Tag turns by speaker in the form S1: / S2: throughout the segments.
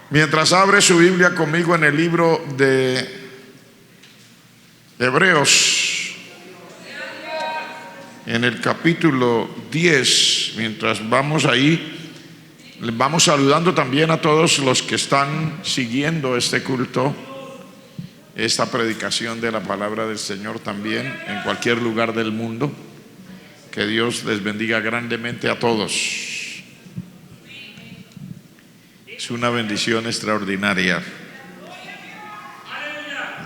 S1: Mientras abre su Biblia conmigo en el libro de Hebreos, en el capítulo 10, mientras vamos ahí, les vamos saludando también a todos los que están siguiendo este culto, esta predicación de la palabra del Señor también en cualquier lugar del mundo. Que Dios les bendiga grandemente a todos. Es una bendición extraordinaria.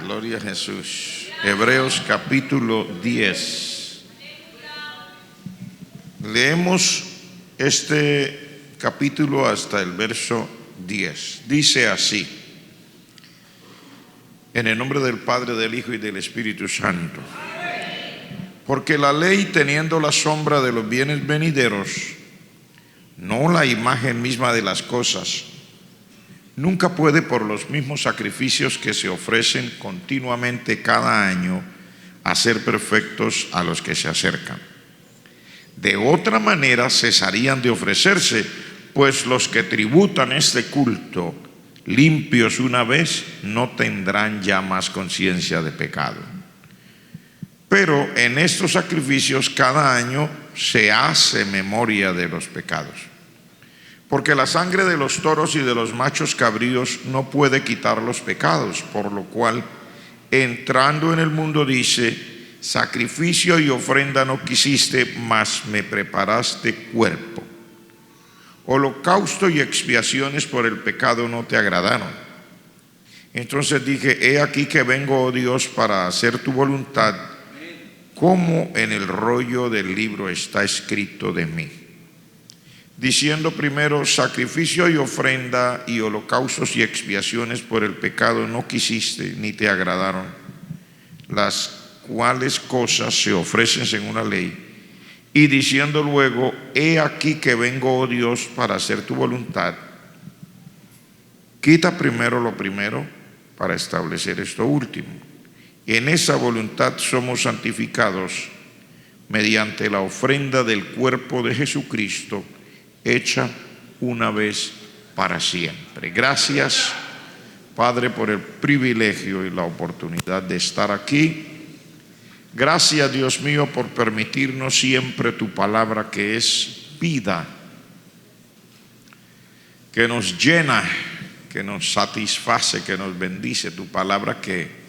S1: Gloria a Jesús. Hebreos capítulo 10. Leemos este capítulo hasta el verso 10. Dice así: en el nombre del Padre, del Hijo y del Espíritu Santo. Porque la ley, teniendo la sombra de los bienes venideros, no la imagen misma de las cosas, nunca puede, por los mismos sacrificios que se ofrecen continuamente cada año, hacer perfectos a los que se acercan. De otra manera cesarían de ofrecerse, pues los que tributan este culto, limpios una vez, no tendrán ya más conciencia de pecado. Pero en estos sacrificios cada año se hace memoria de los pecados. Porque la sangre de los toros y de los machos cabríos no puede quitar los pecados, por lo cual, entrando en el mundo, dice: sacrificio y ofrenda no quisiste, mas me preparaste cuerpo. Holocausto y expiaciones por el pecado no te agradaron. Entonces dije: he aquí que vengo, oh Dios, para hacer tu voluntad, como en el rollo del libro está escrito de mí. Diciendo primero: sacrificio y ofrenda y holocaustos y expiaciones por el pecado no quisiste, ni te agradaron, las cuales cosas se ofrecen según la ley. Y diciendo luego: he aquí que vengo, oh Dios, para hacer tu voluntad. Quita primero lo primero para establecer esto último. En esa voluntad somos santificados mediante la ofrenda del cuerpo de Jesucristo, hecha una vez para siempre. Gracias, Padre, por el privilegio y la oportunidad de estar aquí. Gracias, Dios mío, por permitirnos siempre tu palabra, que es vida, que nos llena, que nos satisface, que nos bendice. Tu palabra que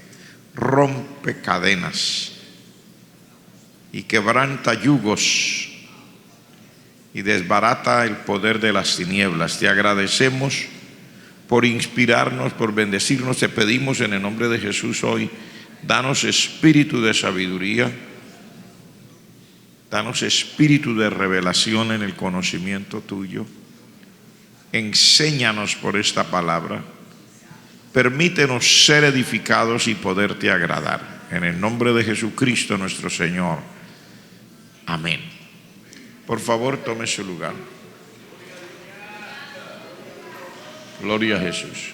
S1: rompe cadenas y quebranta yugos y desbarata el poder de las tinieblas. Te agradecemos por inspirarnos, por bendecirnos. Te pedimos en el nombre de Jesús hoy: danos espíritu de sabiduría, danos espíritu de revelación en el conocimiento tuyo. Enséñanos por esta palabra. Permítenos ser edificados y poderte agradar. En el nombre de Jesucristo nuestro Señor. Amén. Por favor, tome su lugar. Gloria a Jesús.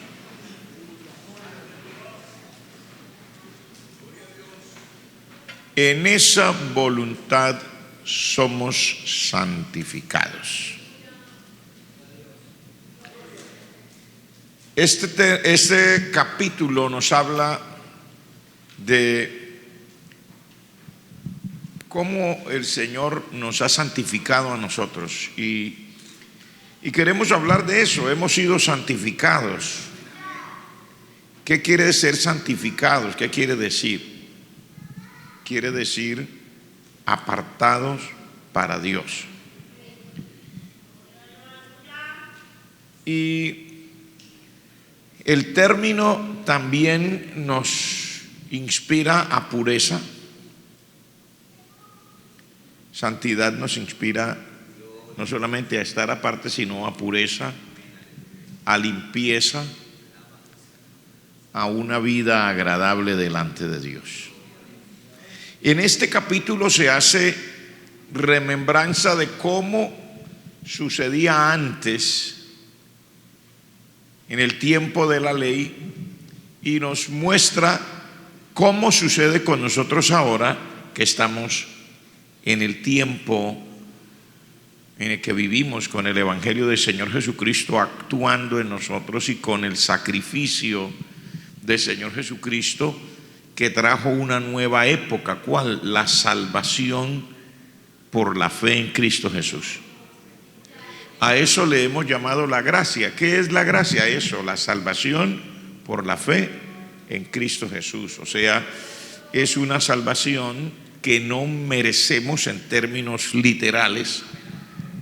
S1: En esa voluntad somos santificados. Este capítulo nos habla de cómo el Señor nos ha santificado a nosotros, y queremos hablar de eso. Hemos sido santificados. ¿Qué quiere ser santificados? ¿Qué quiere decir? Quiere decir apartados para Dios. Y el término también nos inspira a pureza. Santidad nos inspira no solamente a estar aparte, sino a pureza, a limpieza, a una vida agradable delante de Dios. En este capítulo se hace remembranza de cómo sucedía antes, en el tiempo de la ley, y nos muestra cómo sucede con nosotros ahora que estamos en el tiempo en el que vivimos con el Evangelio del Señor Jesucristo actuando en nosotros y con el sacrificio del Señor Jesucristo que trajo una nueva época. ¿Cuál? La salvación por la fe en Cristo Jesús. A eso le hemos llamado la gracia. ¿Qué es la gracia? Eso, la salvación por la fe en Cristo Jesús. O sea, es una salvación que no merecemos en términos literales.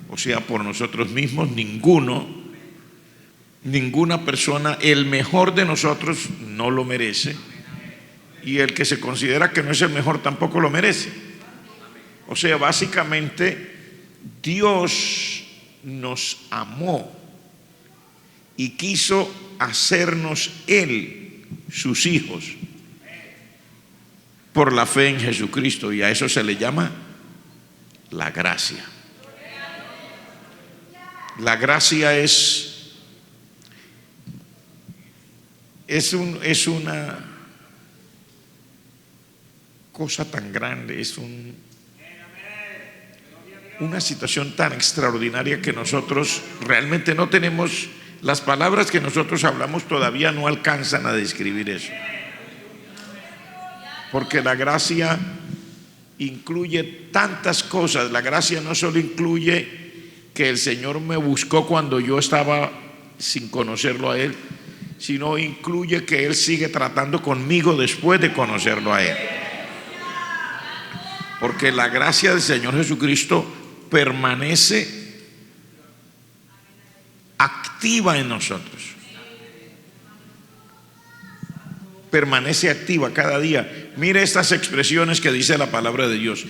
S1: O sea, por nosotros mismos, ninguna persona, el mejor de nosotros no lo merece, y el que se considera que no es el mejor tampoco lo merece. O sea, básicamente Dios nos amó y quiso hacernos Él, sus hijos, por la fe en Jesucristo, y a eso se le llama la gracia. La gracia es una cosa tan grande, es una situación tan extraordinaria que nosotros realmente no tenemos, las palabras que nosotros hablamos todavía no alcanzan a describir eso. Porque la gracia incluye tantas cosas. La gracia no solo incluye que el Señor me buscó cuando yo estaba sin conocerlo a Él, sino incluye que Él sigue tratando conmigo después de conocerlo a Él. Porque la gracia del Señor Jesucristo permanece activa en nosotros. Permanece activa cada día. Mire estas expresiones que dice la palabra de Dios: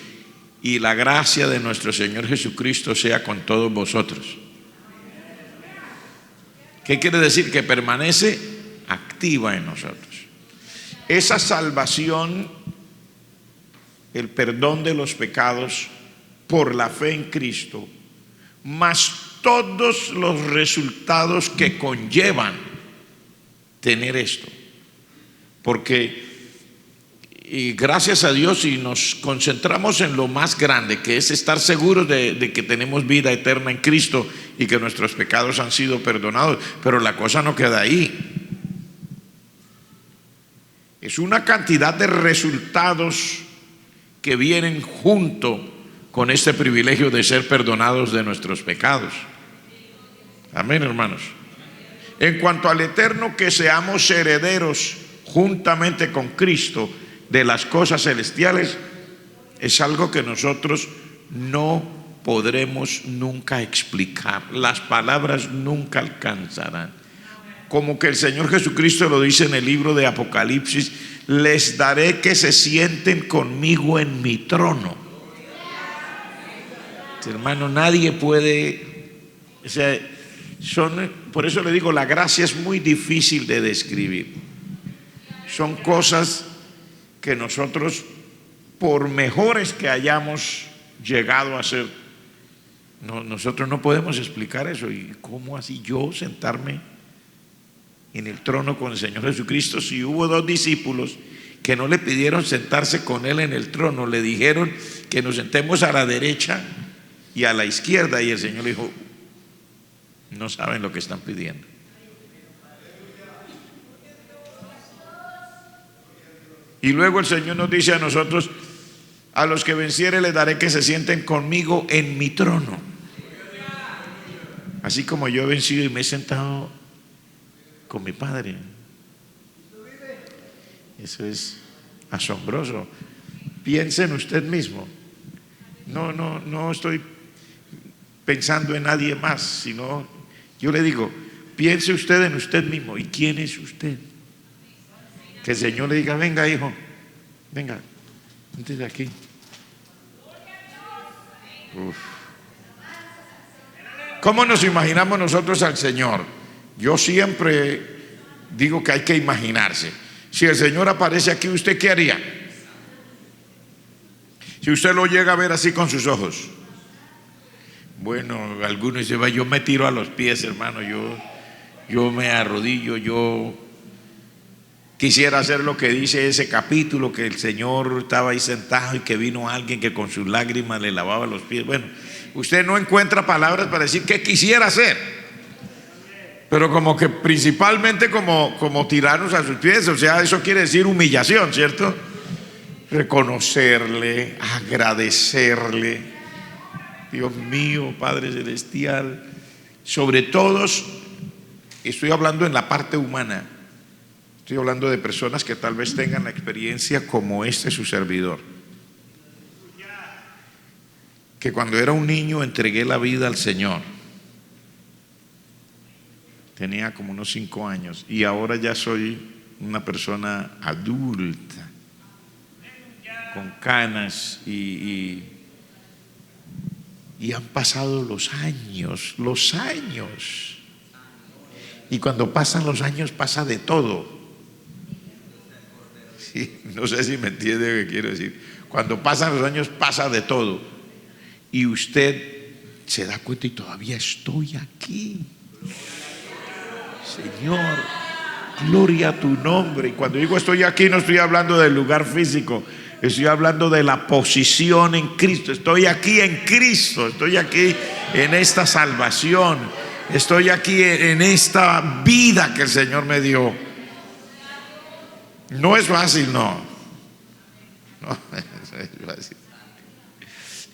S1: y la gracia de nuestro Señor Jesucristo sea con todos vosotros. ¿Qué quiere decir? Que permanece activa en nosotros. Esa salvación, el perdón de los pecados por la fe en Cristo, más todos los resultados que conllevan tener esto. Porque, y gracias a Dios, si nos concentramos en lo más grande, que es estar seguros de que tenemos vida eterna en Cristo y que nuestros pecados han sido perdonados, pero la cosa no queda ahí. Es una cantidad de resultados que vienen junto con este privilegio de ser perdonados de nuestros pecados. Amén, hermanos. En cuanto al eterno, que seamos herederos juntamente con Cristo de las cosas celestiales, es algo que nosotros no podremos nunca explicar. Las palabras nunca alcanzarán. Como que el Señor Jesucristo lo dice en el libro de Apocalipsis: les daré que se sienten conmigo en mi trono. Hermano, nadie puede, o sea, por eso le digo, la gracia es muy difícil de describir. Son cosas que nosotros, por mejores que hayamos llegado a ser, nosotros no podemos explicar eso. ¿Y cómo así yo sentarme en el trono con el Señor Jesucristo? Si hubo dos discípulos que no le pidieron sentarse con Él en el trono, le dijeron que nos sentemos a la derecha y a la izquierda, y el Señor le dijo: no saben lo que están pidiendo. Y luego el Señor nos dice a nosotros: a los que venciere les daré que se sienten conmigo en mi trono, así como yo he vencido y me he sentado con mi Padre. Eso es asombroso. Piense en usted mismo. No estoy pensando en nadie más, sino yo le digo: piense usted en usted mismo. ¿Y quién es usted? Que el Señor le diga: venga, hijo, venga, vente de aquí. Uf. ¿Cómo nos imaginamos nosotros al Señor? Yo siempre digo que hay que imaginarse. Si el Señor aparece aquí, ¿usted qué haría? Si usted lo llega a ver así con sus ojos. Bueno, algunos dicen: yo me tiro a los pies, hermano, yo me arrodillo, yo quisiera hacer lo que dice ese capítulo, que el Señor estaba ahí sentado y que vino alguien que con sus lágrimas le lavaba los pies. Bueno, usted no encuentra palabras para decir qué quisiera hacer, pero como que principalmente como tirarnos a sus pies. O sea, eso quiere decir humillación, ¿cierto? Reconocerle, agradecerle. Dios mío, Padre Celestial, sobre todos, estoy hablando en la parte humana, estoy hablando de personas que tal vez tengan la experiencia como su servidor, que cuando era un niño entregué la vida al Señor, tenía como unos 5 años, y ahora ya soy una persona adulta, con canas, y han pasado los años, y cuando pasan los años pasa de todo. Sí, no sé si me entiende lo que quiero decir. Cuando pasan los años pasa de todo, y usted se da cuenta y todavía estoy aquí. Señor, gloria a tu nombre. Y cuando digo estoy aquí, no estoy hablando del lugar físico, estoy hablando de la posición en Cristo. Estoy aquí en Cristo, estoy aquí en esta salvación, estoy aquí en esta vida que el Señor me dio. No es fácil, no es fácil.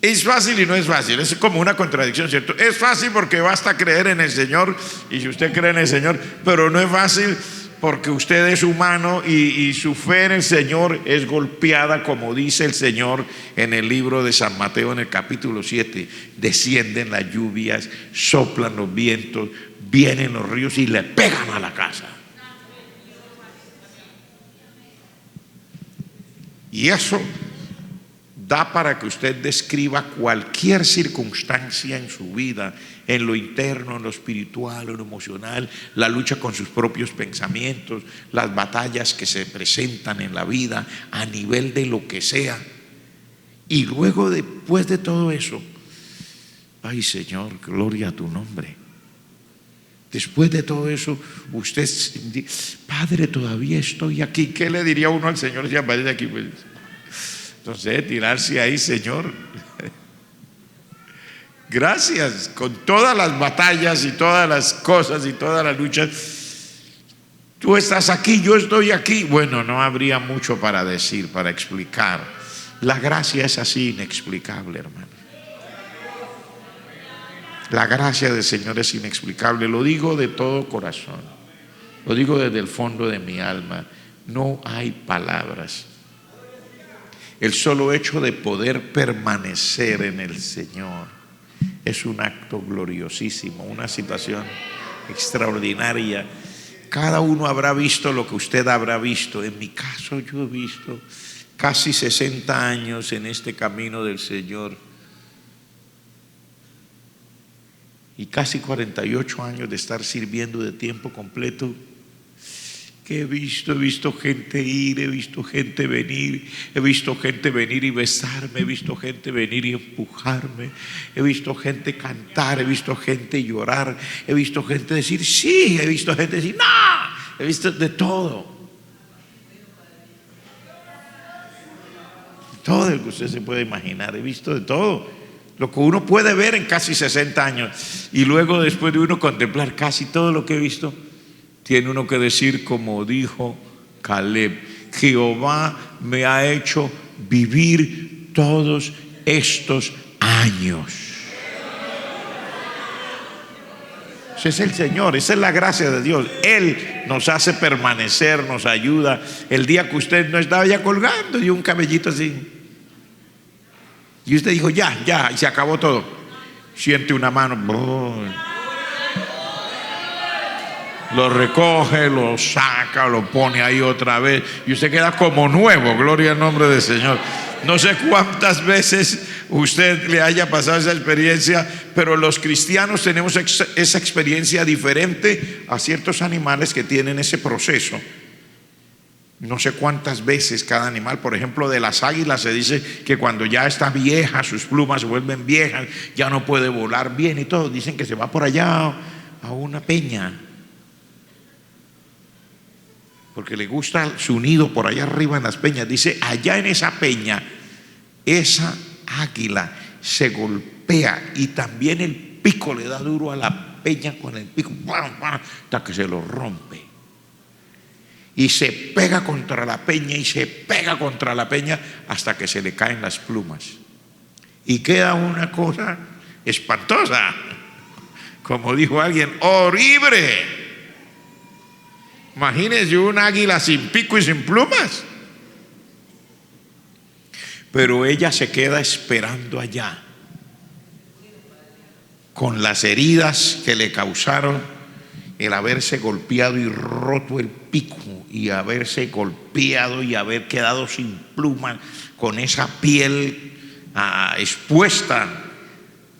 S1: Es fácil y no es fácil, es como una contradicción, ¿cierto? Es fácil porque basta creer en el Señor, y si usted cree en el Señor, pero no es fácil porque usted es humano y su fe en el Señor es golpeada, como dice el Señor en el libro de San Mateo en el capítulo 7. Descienden las lluvias, soplan los vientos, vienen los ríos y le pegan a la casa. Y eso da para que usted describa cualquier circunstancia en su vida, en lo interno, en lo espiritual, en lo emocional, la lucha con sus propios pensamientos, las batallas que se presentan en la vida a nivel de lo que sea. Y luego, después de todo eso, ay Señor, gloria a tu nombre. Después de todo eso, usted dice, Padre, todavía estoy aquí. ¿Qué le diría uno al Señor si aparece aquí? Pues, entonces, tirarse ahí, Señor. Gracias, con todas las batallas y todas las cosas y todas las luchas, tú estás aquí, yo estoy aquí. Bueno, no habría mucho para decir, para explicar. La gracia es así, inexplicable, hermano. La gracia del Señor es inexplicable. Lo digo de todo corazón, lo digo desde el fondo de mi alma. No hay palabras. El solo hecho de poder permanecer en el Señor es un acto gloriosísimo, una situación extraordinaria. Cada uno habrá visto lo que usted habrá visto. En mi caso, yo he visto casi 60 años en este camino del Señor y casi 48 años de estar sirviendo de tiempo completo. Que he visto gente ir, he visto gente venir, he visto gente venir y besarme, he visto gente venir y empujarme, he visto gente cantar, he visto gente llorar, he visto gente decir sí, he visto gente decir no, he visto de todo. Todo lo que usted se puede imaginar, he visto de todo. Lo que uno puede ver en casi 60 años y luego después de uno contemplar casi todo lo que he visto, tiene uno que decir como dijo Caleb: Jehová me ha hecho vivir todos estos años. Ese es el Señor, esa es la gracia de Dios. Él nos hace permanecer, nos ayuda. El día que usted no estaba ya colgando y un cabellito así, y usted dijo ya, y se acabó todo, siente una mano, lo recoge, lo saca, lo pone ahí otra vez y usted queda como nuevo. Gloria al nombre del Señor. No sé cuántas veces usted le haya pasado esa experiencia, pero los cristianos tenemos esa experiencia diferente a ciertos animales que tienen ese proceso. No sé cuántas veces cada animal, por ejemplo, de las águilas se dice que cuando ya está vieja, sus plumas se vuelven viejas, ya no puede volar bien y todo, dicen que se va por allá a una peña, porque le gusta su nido por allá arriba en las peñas. Dice, allá en esa peña, esa águila se golpea y también el pico le da duro a la peña con el pico, hasta que se lo rompe. Y se pega contra la peña y se pega contra la peña hasta que se le caen las plumas. Y queda una cosa espantosa, como dijo alguien, horrible. Imagínense un águila sin pico y sin plumas. Pero ella se queda esperando allá, con las heridas que le causaron el haberse golpeado y roto el pico, y haberse golpeado y haber quedado sin plumas, con esa piel expuesta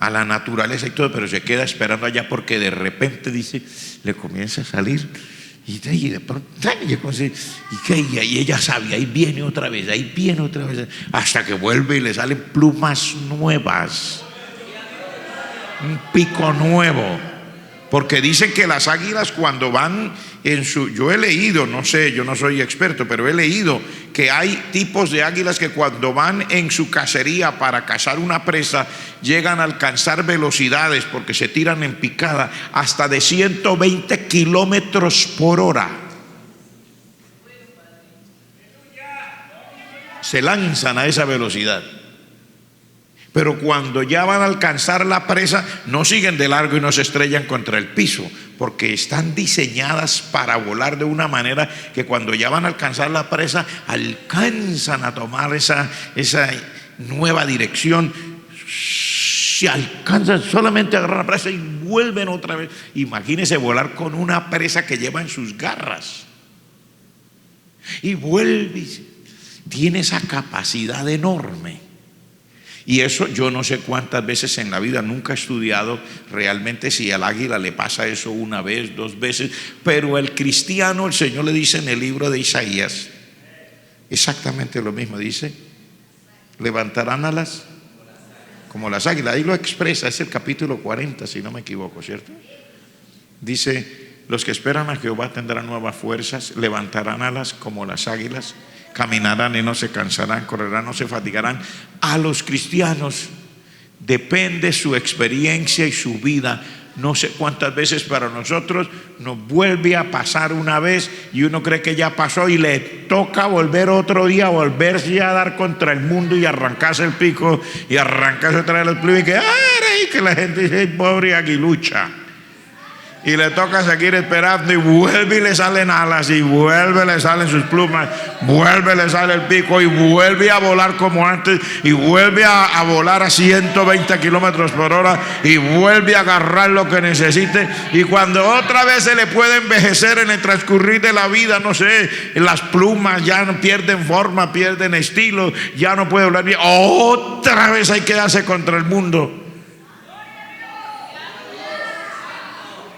S1: a la naturaleza y todo, pero se queda esperando allá porque de repente dice, le comienza a salir y de pronto, y ella sabe, ahí viene otra vez, hasta que vuelve y le salen plumas nuevas, un pico nuevo. Porque dicen que las águilas cuando van yo he leído, no sé, yo no soy experto, pero he leído que hay tipos de águilas que cuando van en su cacería para cazar una presa, llegan a alcanzar velocidades, porque se tiran en picada, hasta de 120 kilómetros por hora. Se lanzan a esa velocidad. Pero cuando ya van a alcanzar la presa, no siguen de largo y no se estrellan contra el piso, porque están diseñadas para volar de una manera que cuando ya van a alcanzar la presa, alcanzan a tomar esa nueva dirección. Se alcanzan solamente a agarrar la presa y vuelven otra vez. Imagínense volar con una presa que lleva en sus garras. Y vuelve, tiene esa capacidad enorme. Y eso yo no sé cuántas veces en la vida, nunca he estudiado realmente si al águila le pasa eso una vez, dos veces, pero el cristiano, el Señor le dice en el libro de Isaías exactamente lo mismo, dice, levantarán alas como las águilas. Ahí lo expresa, es el capítulo 40 si no me equivoco, ¿cierto? Dice, los que esperan a Jehová tendrán nuevas fuerzas, levantarán alas como las águilas, caminarán y no se cansarán, correrán, no se fatigarán. A los cristianos depende su experiencia y su vida. No sé cuántas veces para nosotros nos vuelve a pasar una vez y uno cree que ya pasó y le toca volver otro día, volverse a dar contra el mundo y arrancarse el pico y arrancarse otra vez el plumas y que la gente dice, pobre aguilucha. Y le toca seguir esperando y vuelve y le salen alas y vuelve, le salen sus plumas, vuelve, le sale el pico y vuelve a volar como antes y vuelve a volar a 120 kilómetros por hora y vuelve a agarrar lo que necesite. Y cuando otra vez se le puede envejecer en el transcurrir de la vida, no sé, las plumas ya no pierden forma, pierden estilo, ya no puede volar bien, otra vez hay que darse contra el mundo.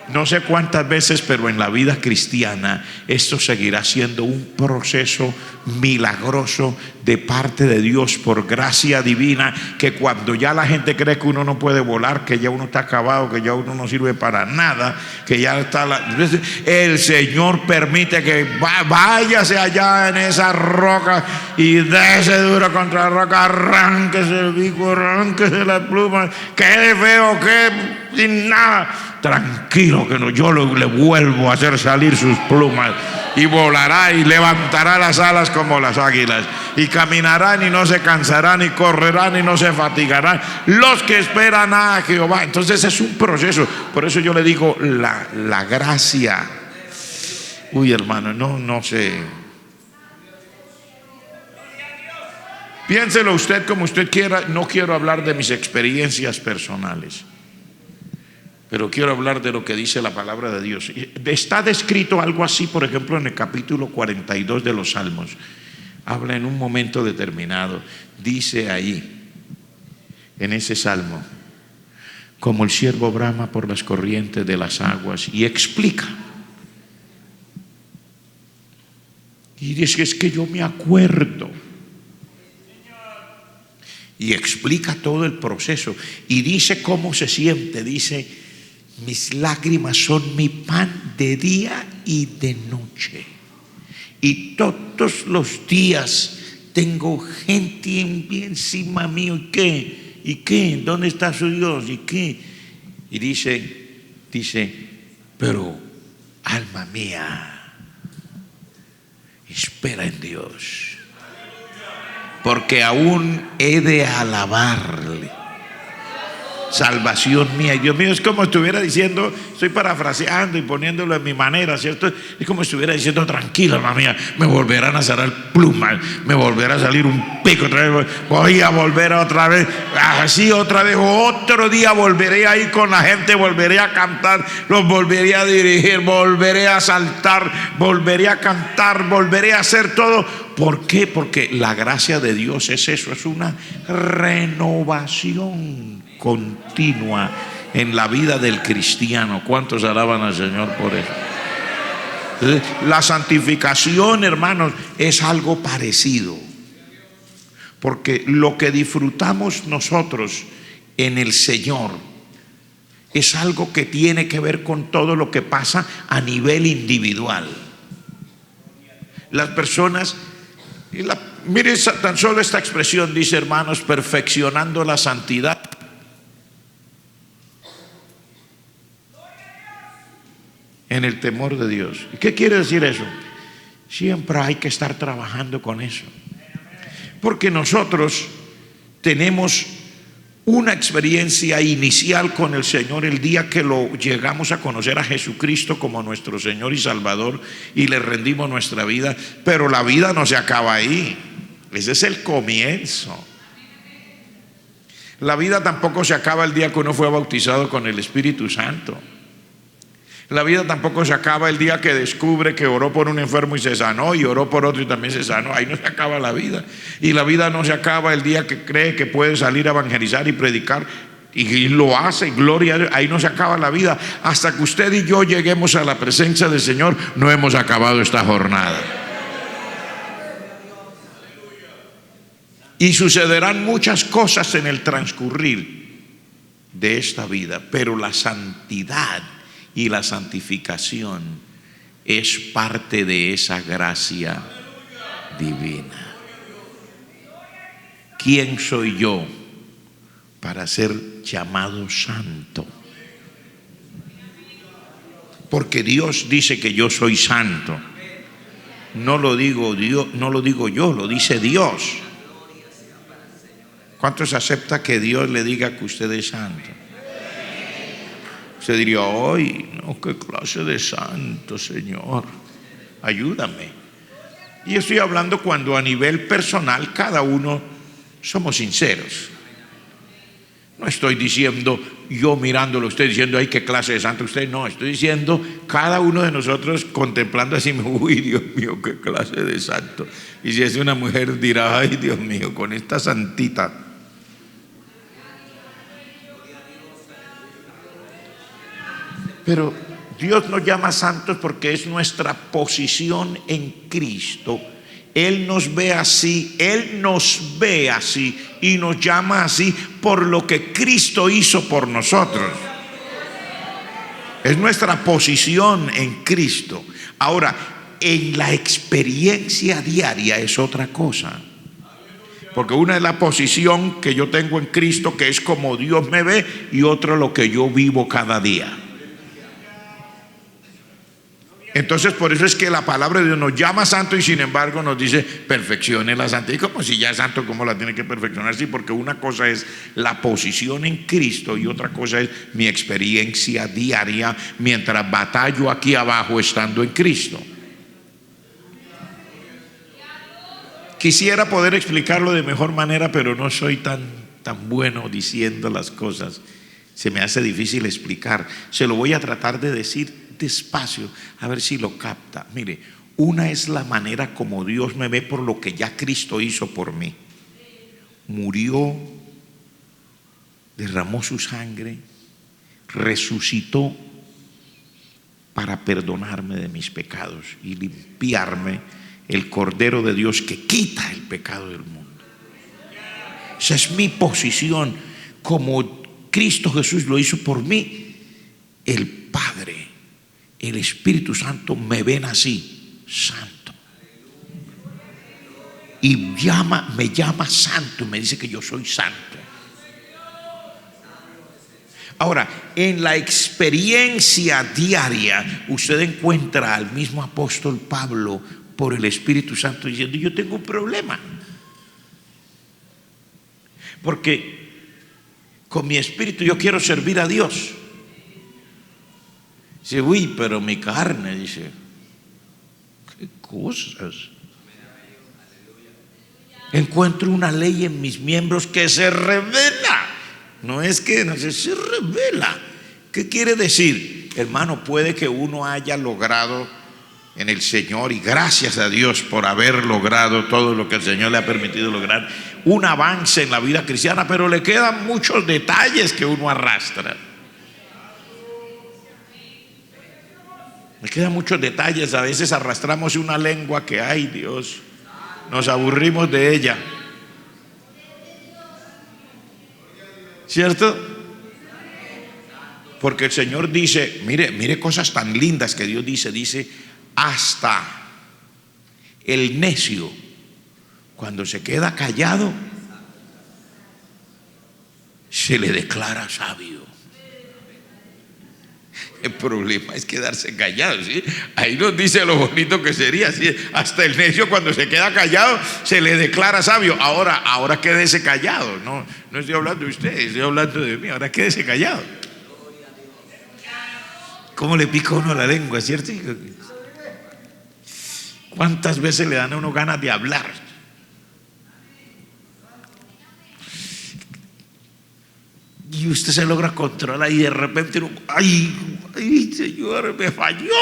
S1: No sé cuántas veces, pero en la vida cristiana esto seguirá siendo un proceso milagroso de parte de Dios por gracia divina, que cuando ya la gente cree que uno no puede volar, que ya uno está acabado, que ya uno no sirve para nada, que ya está el Señor permite que váyase allá en esa roca y dése duro contra la roca, arránquese el bico, arránquese las plumas, quede feo, que sin nada. Tranquilo, que no, yo le vuelvo a hacer salir sus plumas y volará y levantará las alas como las águilas y caminarán y no se cansarán y correrán y no se fatigarán los que esperan a Jehová. Entonces es un proceso. Por eso yo le digo la gracia. Uy, hermano, no sé. Piénselo usted como usted quiera. No quiero hablar de mis experiencias personales, pero quiero hablar de lo que dice la palabra de Dios. Está descrito algo así, por ejemplo, en el capítulo 42 de los Salmos. Habla en un momento determinado. Dice ahí, en ese salmo, como el ciervo brama por las corrientes de las aguas, y explica. Y dice, es que yo me acuerdo. Y explica todo el proceso. Y dice cómo se siente. Dice, mis lágrimas son mi pan de día y de noche. Y todos los días tengo gente encima mío. ¿Y qué? ¿Y qué? ¿Dónde está su Dios? ¿Y qué? Y dice, pero alma mía, espera en Dios, porque aún he de alabarle. Salvación mía y Dios mío. Es como estuviera diciendo, estoy parafraseando y poniéndolo en mi manera, ¿cierto? Es como estuviera diciendo, tranquila, alma mía, me volverán a salir plumas, me volverá a salir un pico otra vez, voy a volver otra vez, así otra vez, otro día volveré a ir con la gente, volveré a cantar, los volveré a dirigir, volveré a saltar, volveré a cantar, volveré a hacer todo. ¿Por qué? Porque la gracia de Dios es eso, es una renovación continua en la vida del cristiano. ¿Cuántos alaban al Señor por eso? La santificación, hermanos, es algo parecido, porque lo que disfrutamos nosotros en el Señor es algo que tiene que ver con todo lo que pasa a nivel individual. Las personas, mire tan solo esta expresión, dice, hermanos, perfeccionando la santidad en el temor de Dios. ¿Y qué quiere decir eso? Siempre hay que estar trabajando con eso, porque nosotros tenemos una experiencia inicial con el Señor el día que lo llegamos a conocer a Jesucristo como nuestro Señor y Salvador y le rendimos nuestra vida, pero la vida no se acaba ahí. Ese es el comienzo. La vida tampoco se acaba el día que uno fue bautizado con el Espíritu Santo. La vida tampoco se acaba el día que descubre que oró por un enfermo y se sanó, y oró por otro y también se sanó. Ahí no se acaba la vida. Y la vida no se acaba el día que cree que puede salir a evangelizar y predicar y lo hace, gloria a Dios. Ahí no se acaba la vida. Hasta que usted y yo lleguemos a la presencia del Señor, no hemos acabado esta jornada. Y sucederán muchas cosas en el transcurrir de esta vida, pero la santidad y la santificación es parte de esa gracia divina. ¿Quién soy yo para ser llamado santo? Porque Dios dice que yo soy santo. No lo digo yo, lo dice Dios. ¿Cuántos acepta que Dios le diga que usted es santo? Se diría, hoy, no, qué clase de santo, Señor, ayúdame. Y estoy hablando cuando a nivel personal cada uno somos sinceros. No estoy diciendo, yo mirándolo, usted diciendo, ay, qué clase de santo usted. No, estoy diciendo, cada uno de nosotros contemplando así, uy, Dios mío, qué clase de santo. Y si es una mujer dirá, ay, Dios mío, con esta santita. Pero Dios nos llama santos porque es nuestra posición en Cristo. Él nos ve así y nos llama así por lo que Cristo hizo por nosotros. Es nuestra posición en Cristo. Ahora, en la experiencia diaria es otra cosa. Porque una es la posición que yo tengo en Cristo, que es como Dios me ve, y otra lo que yo vivo cada día. Entonces por eso es que la palabra de Dios nos llama santo y sin embargo nos dice perfeccione la santidad. Y como si ya es santo, ¿cómo la tiene que perfeccionar? Sí, porque una cosa es la posición en Cristo y otra cosa es mi experiencia diaria mientras batallo aquí abajo estando en Cristo. Quisiera poder explicarlo de mejor manera, pero no soy tan bueno diciendo las cosas. Se me hace difícil explicar. Se lo voy a tratar de decir despacio, a ver si lo capta. Mire, una es la manera como Dios me ve por lo que ya Cristo hizo por mí. Murió, derramó su sangre, resucitó para perdonarme de mis pecados y limpiarme, el Cordero de Dios que quita el pecado del mundo. Esa es mi posición, como Cristo Jesús lo hizo por mí. El Padre, el Espíritu Santo me ven así, santo, y me llama santo, me dice que yo soy santo. Ahora, en la experiencia diaria, usted encuentra al mismo apóstol Pablo por el Espíritu Santo diciendo: yo tengo un problema, porque con mi espíritu yo quiero servir a Dios. Dice: uy, pero mi carne, dice, qué cosas. Encuentro una ley en mis miembros que se revela. No es que no se revela. ¿Qué quiere decir? Hermano, puede que uno haya logrado en el Señor, y gracias a Dios por haber logrado todo lo que el Señor le ha permitido lograr, un avance en la vida cristiana, pero le quedan muchos detalles que uno arrastra. Me quedan muchos detalles. A veces arrastramos una lengua que, ay Dios, nos aburrimos de ella, ¿cierto? Porque el Señor dice, mire cosas tan lindas que Dios dice: hasta el necio, cuando se queda callado, se le declara sabio. El problema es quedarse callado, ¿sí? Ahí nos dice lo bonito que sería, ¿sí? Hasta el necio, cuando se queda callado, se le declara sabio. Ahora quédese callado. No estoy hablando de usted, estoy hablando de mí. Ahora quédese callado. ¿Cómo le pica uno la lengua, cierto? ¿Cuántas veces le dan a uno ganas de hablar? Y usted se logra controlar y de repente uno, ay Señor, me falló.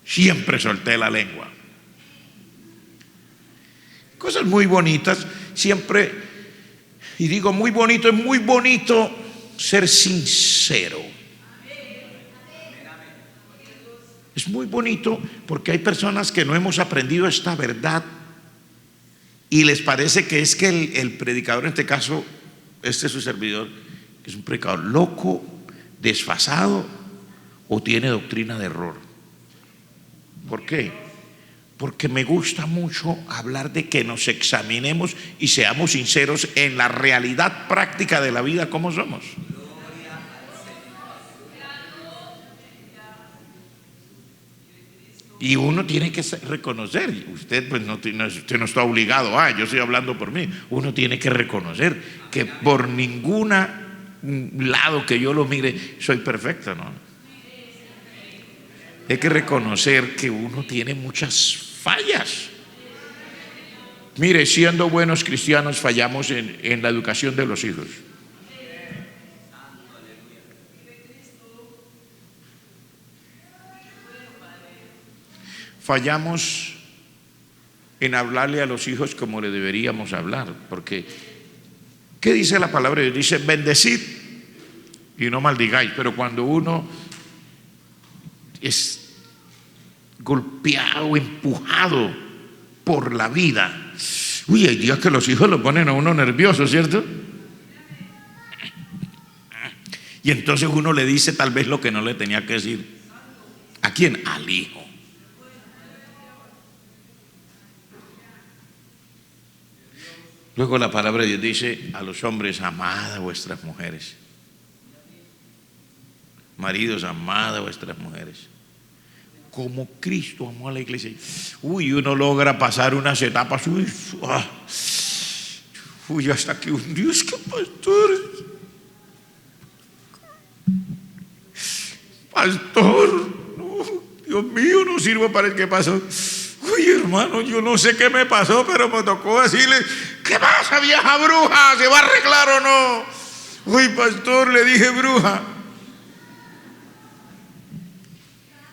S1: Siempre solté la lengua. Cosas muy bonitas, siempre, y digo muy bonito, es muy bonito ser sincero. Es muy bonito porque hay personas que no hemos aprendido esta verdad y les parece que es que el predicador, en este caso, este es su servidor, que es un predicador loco, desfasado, o tiene doctrina de error. ¿Por qué? Porque me gusta mucho hablar de que nos examinemos y seamos sinceros en la realidad práctica de la vida, como somos. Y uno tiene que reconocer, usted pues usted no está obligado, yo estoy hablando por mí. Uno tiene que reconocer que por ningún lado que yo lo mire soy perfecto, ¿no? Hay que reconocer que uno tiene muchas fallas. Mire, siendo buenos cristianos fallamos en la educación de los hijos. Fallamos en hablarle a los hijos como le deberíamos hablar, porque ¿qué dice la palabra de Dios? Dice: bendecid y no maldigáis. Pero cuando uno es golpeado, empujado por la vida, hay días que los hijos lo ponen a uno nervioso, ¿cierto? Y entonces uno le dice tal vez lo que no le tenía que decir. ¿A quién? Al hijo. Luego la palabra de Dios dice a los hombres: amad a vuestras mujeres. Maridos, amad a vuestras mujeres como Cristo amó a la iglesia. Uno logra pasar unas etapas. Hasta que un Dios, que pastor, no, Dios mío, no sirvo para el que pasó. Hermano, yo no sé qué me pasó, pero me tocó decirle: ¿qué pasa, vieja bruja? ¿Se va a arreglar o no? Pastor, le dije bruja.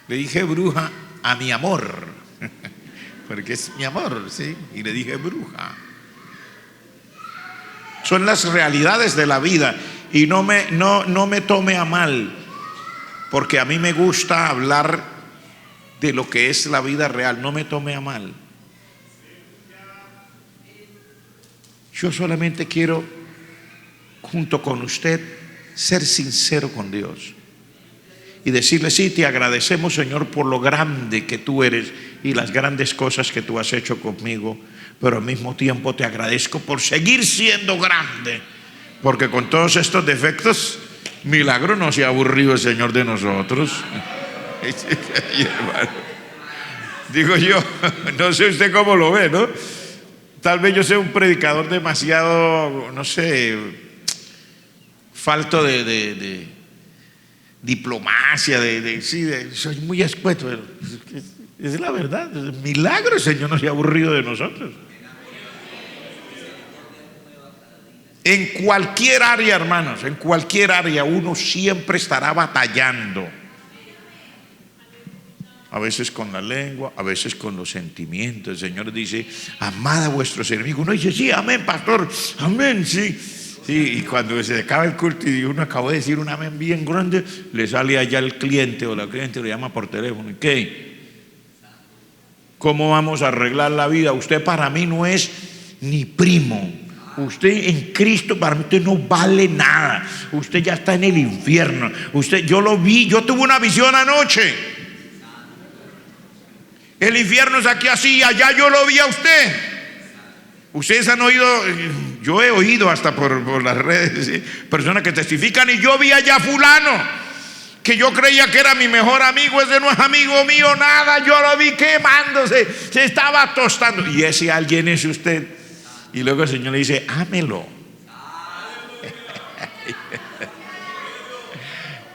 S1: Le dije bruja a mi amor, porque es mi amor, ¿sí? Y le dije bruja. Son las realidades de la vida. Y no me tome a mal, porque a mí me gusta hablar de lo que es la vida real. No me tome a mal. Yo solamente quiero, junto con usted, ser sincero con Dios y decirle: sí, te agradecemos, Señor, por lo grande que tú eres y las grandes cosas que tú has hecho conmigo, pero al mismo tiempo te agradezco por seguir siendo grande, Porque con todos estos defectos, milagro no se ha aburrido el Señor de nosotros. Digo yo, no sé usted cómo lo ve, ¿no? Tal vez yo sea un predicador demasiado, no sé, falto de diplomacia, soy muy escueto. Es la verdad, milagro el Señor no se ha aburrido de nosotros. En cualquier área, hermanos, en cualquier área uno siempre estará batallando. A veces con la lengua, a veces con los sentimientos. El Señor dice, amad a vuestros enemigos. Uno dice, sí, amén, pastor, amén, sí. Sí, y cuando se acaba el culto y uno acabó de decir un amén bien grande, le sale allá el cliente o la cliente le llama por teléfono. ¿Y qué? ¿Cómo vamos a arreglar la vida? Usted para mí no es ni primo. Usted en Cristo para mí usted no vale nada. Usted ya está en el infierno. Yo lo vi, yo tuve una visión anoche. El infierno es aquí así, allá yo lo vi a usted. Ustedes han oído, yo he oído hasta por las redes, ¿sí?, personas que testifican, y yo vi allá a fulano, que yo creía que era mi mejor amigo. Ese no es amigo mío, nada. Yo lo vi quemándose, se estaba tostando. Y ese alguien es usted. Y luego el Señor le dice, ámelo.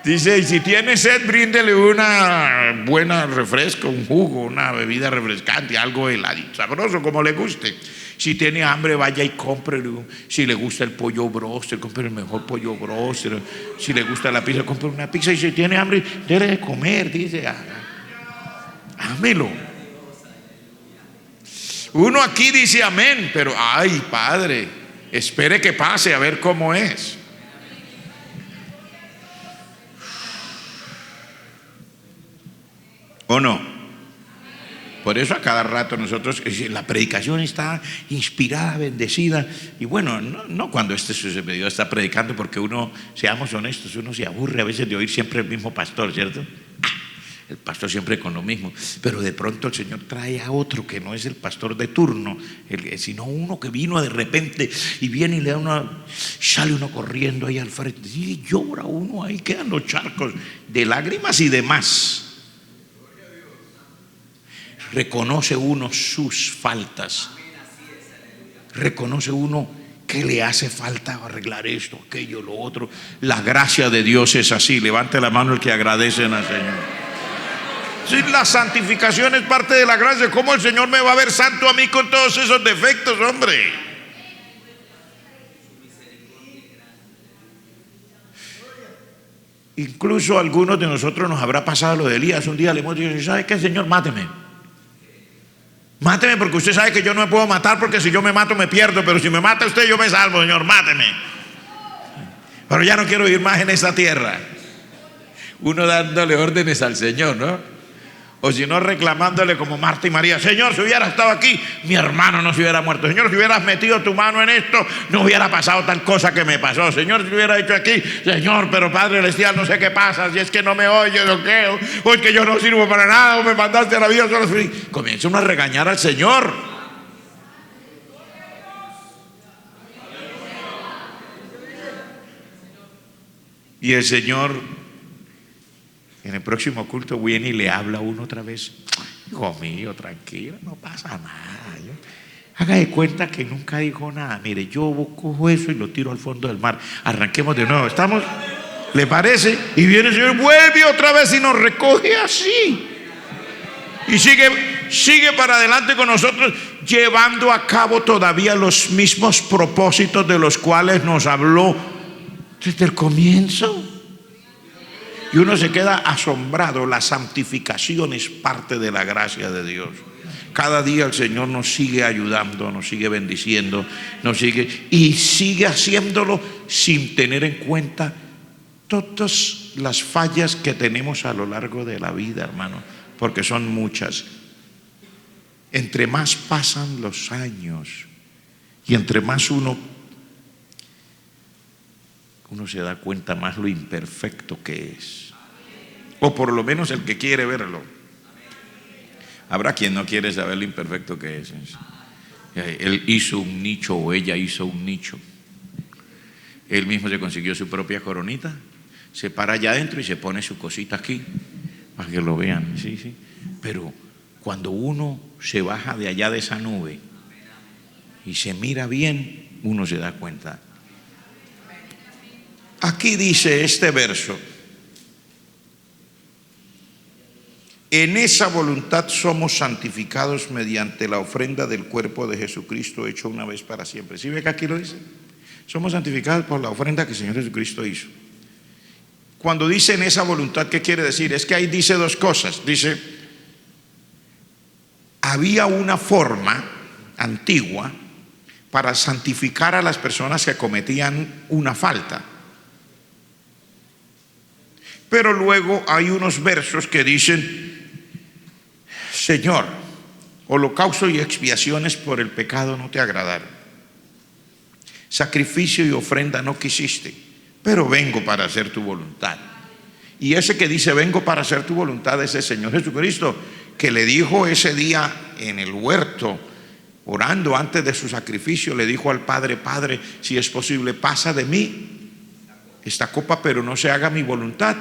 S1: Dice, y si tiene sed, bríndele una buena refresco, un jugo, una bebida refrescante, algo heladito, sabroso, como le guste. Si tiene hambre, vaya y cómprele. Si le gusta el pollo broster, compre el mejor pollo broster. Si le gusta la pizza, compre una pizza. Y si tiene hambre, debe de comer, dice, ámelo. Uno aquí dice amén, pero ay, Padre, espere que pase a ver cómo es. ¿O no? Por eso a cada rato nosotros, la predicación está inspirada, bendecida. Y bueno, no cuando este sucedió está predicando, porque uno, seamos honestos, uno se aburre a veces de oír siempre el mismo pastor, ¿cierto? El pastor siempre con lo mismo. Pero de pronto el Señor trae a otro que no es el pastor de turno, sino uno que vino de repente y viene y le da sale uno corriendo ahí al frente y llora uno, ahí quedan los charcos de lágrimas y demás. Reconoce uno sus faltas, reconoce uno que le hace falta arreglar esto, aquello, lo otro. La gracia de Dios es así. Levante la mano el que agradecen al Señor. Sí, la santificación es parte de la gracia. ¿Cómo el Señor me va a ver santo a mí con todos esos defectos, hombre? Incluso a algunos de nosotros nos habrá pasado lo de Elías. Un día le hemos dicho, ¿sabe qué, Señor? Máteme. Máteme, porque usted sabe que yo no me puedo matar, porque si yo me mato me pierdo, pero si me mata usted yo me salvo, Señor, máteme. Pero ya no quiero vivir más en esta tierra. Uno dándole órdenes al Señor, ¿no? O si no, reclamándole como Marta y María, Señor, si hubiera estado aquí, mi hermano no se hubiera muerto. Señor, si hubieras metido tu mano en esto, no hubiera pasado tal cosa que me pasó. Señor, si hubiera hecho aquí, Señor, pero Padre Celestial, no sé qué pasa, si es que no me oyes o qué, o es que yo no sirvo para nada, o me mandaste a la vida solo. Comienza uno a regañar al Señor. Y el Señor en el próximo culto viene y le habla a uno otra vez. Hijo mío, tranquilo, no pasa nada. Haga de cuenta que nunca dijo nada. Mire, yo cojo eso y lo tiro al fondo del mar. Arranquemos de nuevo. ¿Estamos? ¿Le parece? Y viene el Señor, vuelve otra vez y nos recoge así. Y sigue para adelante con nosotros, llevando a cabo todavía los mismos propósitos de los cuales nos habló desde el comienzo. Y uno se queda asombrado. La santificación es parte de la gracia de Dios. Cada día el Señor nos sigue ayudando, nos sigue bendiciendo, y sigue haciéndolo sin tener en cuenta todas las fallas que tenemos a lo largo de la vida, hermano, porque son muchas. Entre más pasan los años y entre más uno se da cuenta más lo imperfecto que es, o por lo menos el que quiere verlo. Habrá quien no quiere saber lo imperfecto que es. Él hizo un nicho o ella hizo un nicho. él mismo se consiguió su propia coronita, se para allá adentro y se pone su cosita aquí, para que lo vean, sí, sí. Pero cuando uno se baja de allá de esa nube y se mira bien, uno se da cuenta. Aquí dice este verso: en esa voluntad somos santificados mediante la ofrenda del cuerpo de Jesucristo hecho una vez para siempre. ¿Sí ve que aquí lo dice? Somos santificados por la ofrenda que el Señor Jesucristo hizo. Cuando dice en esa voluntad, ¿qué quiere decir? Es que ahí dice dos cosas. Dice, había una forma antigua para santificar a las personas que cometían una falta. Pero luego hay unos versos que dicen, Señor, holocausto y expiaciones por el pecado no te agradaron. Sacrificio y ofrenda no quisiste, pero vengo para hacer tu voluntad. Y ese que dice vengo para hacer tu voluntad es el Señor Jesucristo, que le dijo ese día en el huerto, orando antes de su sacrificio, le dijo al Padre, Padre, si es posible, pasa de mí esta copa, pero no se haga mi voluntad,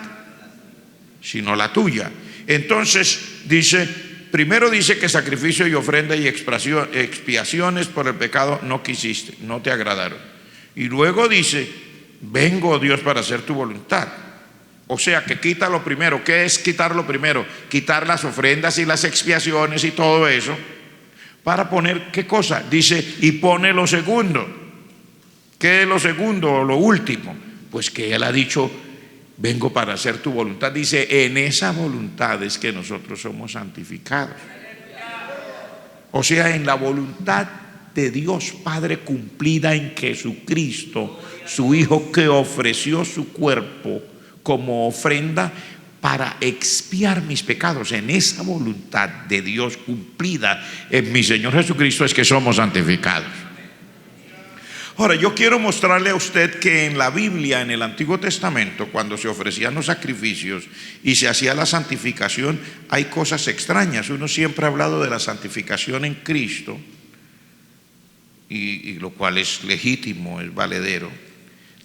S1: sino la tuya. Entonces dice, primero dice que sacrificio y ofrenda y expiaciones por el pecado no quisiste, no te agradaron. Y luego dice, vengo, oh Dios, para hacer tu voluntad. O sea que quita lo primero. ¿Qué es quitar lo primero? Quitar las ofrendas y las expiaciones y todo eso, para poner, ¿qué cosa? Dice, y pone lo segundo. ¿Qué es lo segundo o lo último? Pues que Él ha dicho, vengo para hacer tu voluntad. Dice, en esa voluntad es que nosotros somos santificados. O sea, en la voluntad de Dios Padre cumplida en Jesucristo, su Hijo, que ofreció su cuerpo como ofrenda para expiar mis pecados. En esa voluntad de Dios cumplida en mi Señor Jesucristo es que somos santificados. Ahora, yo quiero mostrarle a usted que en la Biblia, en el Antiguo Testamento, cuando se ofrecían los sacrificios y se hacía la santificación, hay cosas extrañas. Uno siempre ha hablado de la santificación en Cristo, y lo cual es legítimo, es valedero.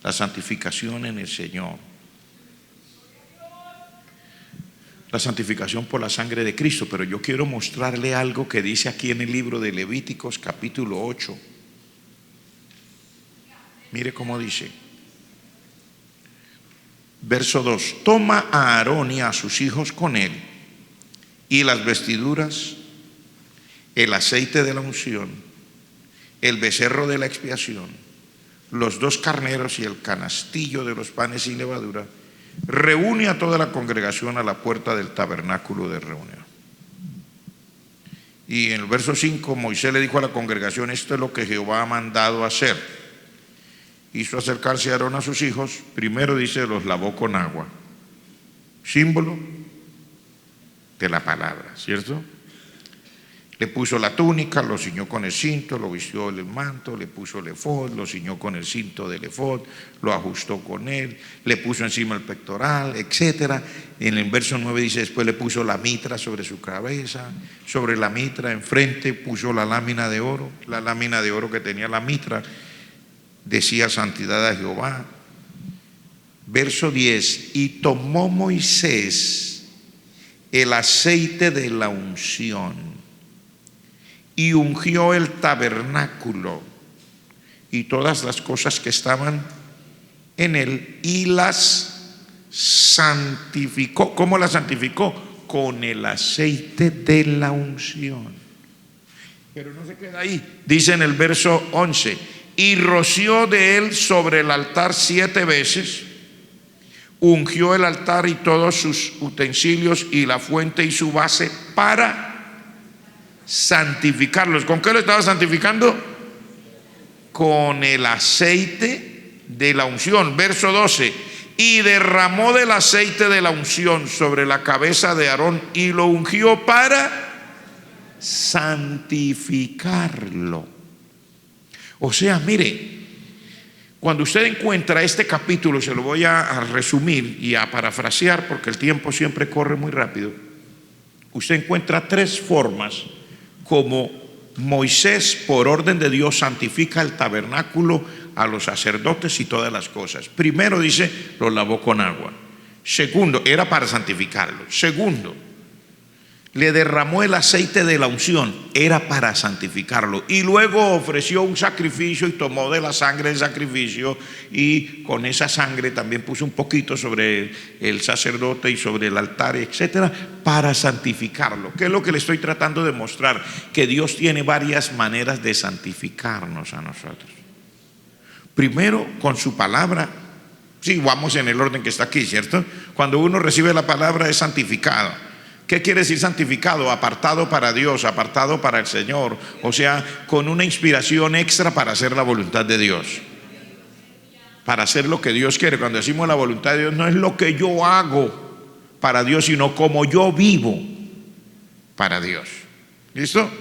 S1: La santificación en el Señor, la santificación por la sangre de Cristo. Pero yo quiero mostrarle algo que dice aquí en el libro de Levíticos capítulo 8. Mire cómo dice, verso 2: toma a Aarón y a sus hijos con él, y las vestiduras, el aceite de la unción, el becerro de la expiación, los 2 carneros y el canastillo de los panes sin levadura. Reúne a toda la congregación a la puerta del tabernáculo de reunión. Y en el verso 5, Moisés le dijo a la congregación, esto es lo que Jehová ha mandado hacer. Hizo acercarse a Aarón a sus hijos, primero dice, los lavó con agua, símbolo de la palabra, ¿cierto? Le puso la túnica, lo ciñó con el cinto, lo vistió el manto, le puso el efod, lo ciñó con el cinto del efod, lo ajustó con él, le puso encima el pectoral, etcétera. En el verso 9 dice, después le puso la mitra sobre su cabeza, sobre la mitra enfrente puso la lámina de oro que tenía la mitra decía santidad a Jehová. Verso 10, y tomó Moisés el aceite de la unción y ungió el tabernáculo y todas las cosas que estaban en él y las santificó. ¿Cómo las santificó? Con el aceite de la unción. Pero no se queda ahí. Dice en el verso 11, y roció de él sobre el altar 7 veces, ungió el altar y todos sus utensilios y la fuente y su base para santificarlos. ¿Con qué lo estaba santificando? Con el aceite de la unción. Verso 12, y derramó del aceite de la unción sobre la cabeza de Aarón y lo ungió para santificarlo. O sea, mire, cuando usted encuentra este capítulo, se lo voy a resumir y a parafrasear porque el tiempo siempre corre muy rápido. Usted encuentra 3 formas como Moisés, por orden de Dios, santifica el tabernáculo a los sacerdotes y todas las cosas. Primero dice, los lavó con agua. Segundo, era para santificarlo. Segundo, le derramó el aceite de la unción, era para santificarlo. Y luego ofreció un sacrificio y tomó de la sangre del sacrificio, y con esa sangre también puso un poquito sobre el sacerdote y sobre el altar, etcétera, para santificarlo. ¿Qué es lo que le estoy tratando de mostrar? Que Dios tiene varias maneras de santificarnos a nosotros. Primero, con su palabra. Sí, vamos en el orden que está aquí, ¿cierto? Cuando uno recibe la palabra es santificado. ¿Qué quiere decir santificado? Apartado para Dios, apartado para el Señor. O sea, con una inspiración extra para hacer la voluntad de Dios, para hacer lo que Dios quiere. Cuando decimos la voluntad de Dios, no es lo que yo hago para Dios, sino como yo vivo para Dios. ¿Listo?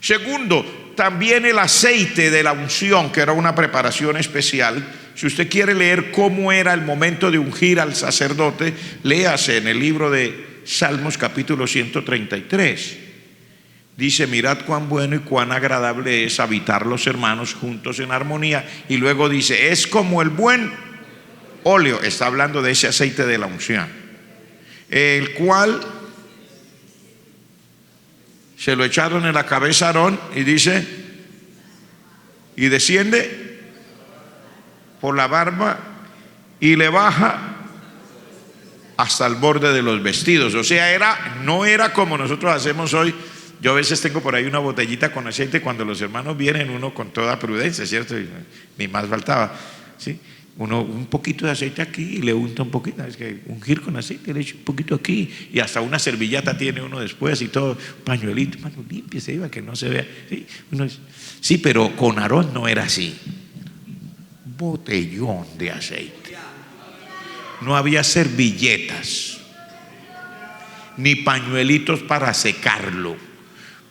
S1: Segundo, también el aceite de la unción, que era una preparación especial. Si usted quiere leer cómo era el momento de ungir al sacerdote, léase en el libro de Salmos capítulo 133. Dice: mirad cuán bueno y cuán agradable es habitar los hermanos juntos en armonía. Y luego dice: es como el buen óleo. Está hablando de ese aceite de la unción, el cual se lo echaron en la cabeza a Aarón, y dice, y desciende por la barba y le baja hasta el borde de los vestidos. O sea, no era como nosotros hacemos hoy. Yo a veces tengo por ahí una botellita con aceite, cuando los hermanos vienen, uno con toda prudencia, ¿cierto? Y ni más faltaba, ¿sí? Uno un poquito de aceite aquí y le unta un poquito. Es que ungir con aceite, le echa un poquito aquí, y hasta una servilleta tiene uno después y todo, pañuelito, mano limpia, se iba, que no se vea. Sí, pero con Aarón no era así. Botellón de aceite. No había servilletas ni pañuelitos para secarlo.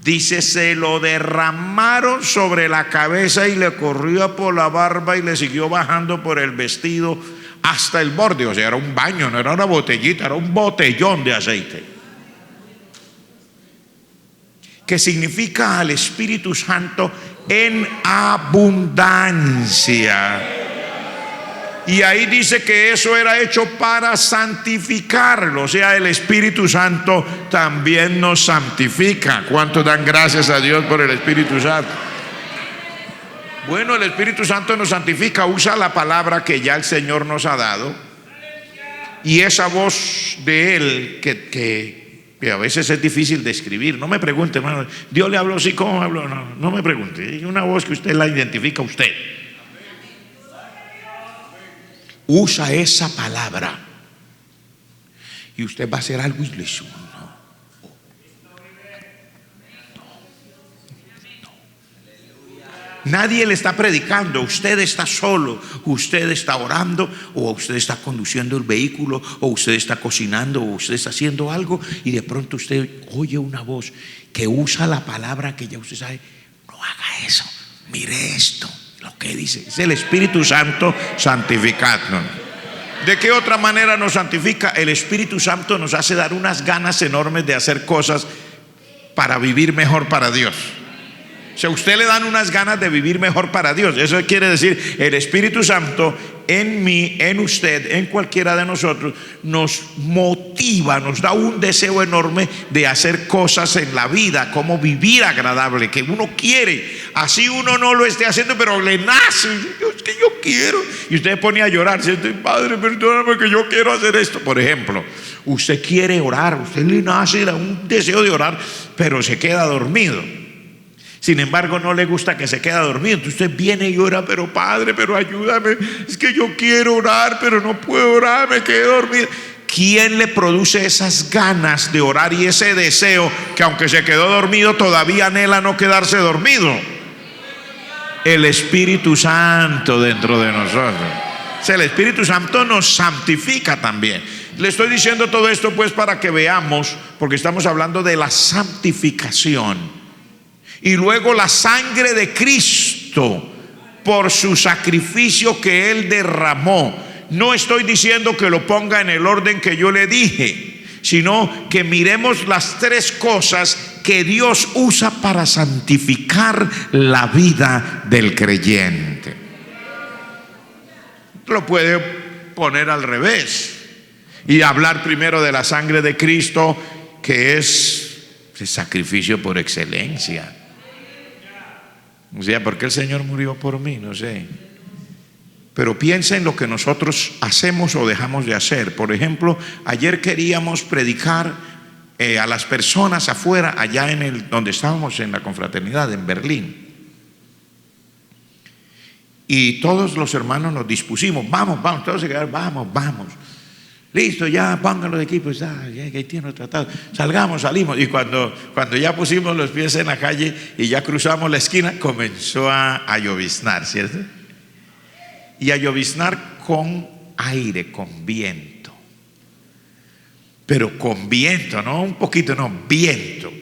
S1: Dice: se lo derramaron sobre la cabeza y le corrió por la barba y le siguió bajando por el vestido hasta el borde. O sea, era un baño, no era una botellita, era un botellón de aceite, que significa al Espíritu Santo en abundancia. Y ahí dice que eso era hecho para santificarlo. O sea, el Espíritu Santo también nos santifica. ¿Cuántos dan gracias a Dios por el Espíritu Santo? Bueno, el Espíritu Santo nos santifica, usa la palabra que ya el Señor nos ha dado, y esa voz de Él que a veces es difícil de escribir. No me pregunte, hermano, Dios le habló así, ¿cómo habló? No me pregunte. Es una voz que usted la identifica usted. Usa esa palabra y usted va a hacer algo y le dice: nadie le está predicando, usted está solo, usted está orando, o usted está conduciendo el vehículo, o usted está cocinando, o usted está haciendo algo, y de pronto usted oye una voz que usa la palabra que ya usted sabe. No haga eso, mire esto, lo que dice. Es el Espíritu Santo santificándonos. ¿De qué otra manera nos santifica? El Espíritu Santo nos hace dar unas ganas enormes de hacer cosas para vivir mejor para Dios. O sea, a usted le dan unas ganas de vivir mejor para Dios. Eso quiere decir, el Espíritu Santo en mí, en usted, en cualquiera de nosotros, nos motiva, nos da un deseo enorme de hacer cosas en la vida, como vivir agradable, que uno quiere. Así uno no lo esté haciendo, pero le nace. Es que yo quiero. Y usted pone a llorar, ¿cierto? Padre, perdóname que yo quiero hacer esto. Por ejemplo, usted quiere orar, usted le nace un deseo de orar, pero se queda dormido. Sin embargo, no le gusta que se quede dormido. Entonces usted viene y ora: pero Padre, pero ayúdame, es que yo quiero orar, pero no puedo orar, me quedé dormido. ¿Quién le produce esas ganas de orar y ese deseo que, aunque se quedó dormido, todavía anhela no quedarse dormido? El Espíritu Santo dentro de nosotros. O sea, el Espíritu Santo nos santifica también. Le estoy diciendo todo esto pues para que veamos, porque estamos hablando de la santificación. Y luego la sangre de Cristo, por su sacrificio que Él derramó. No estoy diciendo que lo ponga en el orden que yo le dije, sino que miremos las tres cosas que Dios usa para santificar la vida del creyente. lo puede poner al revés y hablar primero de la sangre de Cristo, que es el sacrificio por excelencia. O sea, ¿por qué el Señor murió por mí? No sé. Pero piensa en lo que nosotros hacemos o dejamos de hacer. Por ejemplo, ayer queríamos predicar a las personas afuera, allá donde estábamos en la confraternidad, en Berlín. Y todos los hermanos nos dispusimos, vamos, todos se quedaron, vamos. Listo, ya pónganlo de aquí, pues ya tiene los tratados. Salimos. Y cuando ya pusimos los pies en la calle y ya cruzamos la esquina, comenzó a lloviznar, ¿cierto? Y a lloviznar con aire, con viento. Pero con viento, no un poquito, no, viento.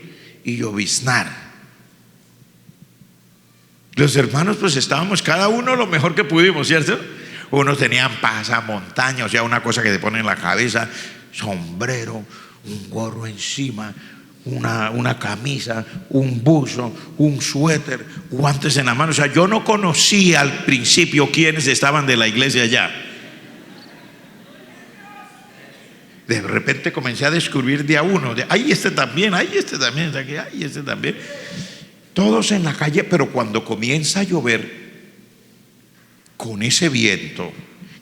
S1: Y lloviznar. Los hermanos pues estábamos cada uno lo mejor que pudimos, ¿cierto? Unos tenían pasamontañas, o sea, una cosa que te pone en la cabeza, sombrero, un gorro encima, una camisa, un buzo, un suéter, guantes en la mano. O sea, yo no conocía al principio quiénes estaban de la iglesia allá. De repente comencé a descubrir de a uno, este también, este también. Todos en la calle, pero cuando comienza a llover, con ese viento,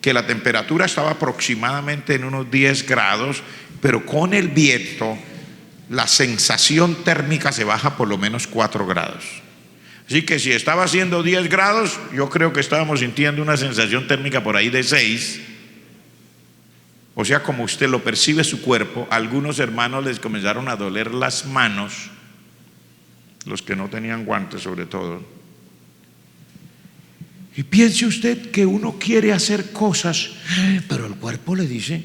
S1: que la temperatura estaba aproximadamente en unos 10 grados, pero con el viento, la sensación térmica se baja por lo menos 4 grados. Así que si estaba haciendo 10 grados, yo creo que estábamos sintiendo una sensación térmica por ahí de 6. O sea, como usted lo percibe su cuerpo. Algunos hermanos les comenzaron a doler las manos, los que no tenían guantes sobre todo. Y piense usted que uno quiere hacer cosas, pero el cuerpo le dice,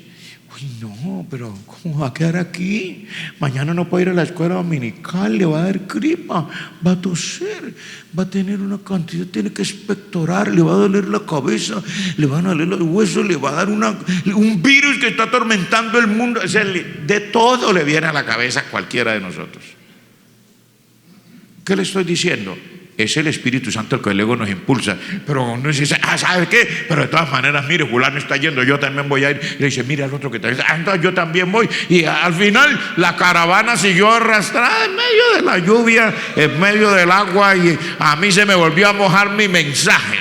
S1: uy no, pero ¿cómo va a quedar aquí? Mañana no puede ir a la escuela dominical, le va a dar gripa, va a toser, va a tener una cantidad, tiene que expectorar, le va a doler la cabeza, le van a doler los huesos, le va a dar un virus que está atormentando el mundo. O sea, de todo le viene a la cabeza a cualquiera de nosotros. ¿Qué le estoy diciendo? Es el Espíritu Santo el que luego nos impulsa. Pero uno dice, ¿sabe qué? Pero de todas maneras, mire, fulano está yendo, yo también voy a ir. Y le dice, mira al otro que está yendo, entonces yo también voy. Y al final la caravana siguió arrastrada en medio de la lluvia, en medio del agua, y a mí se me volvió a mojar mi mensaje.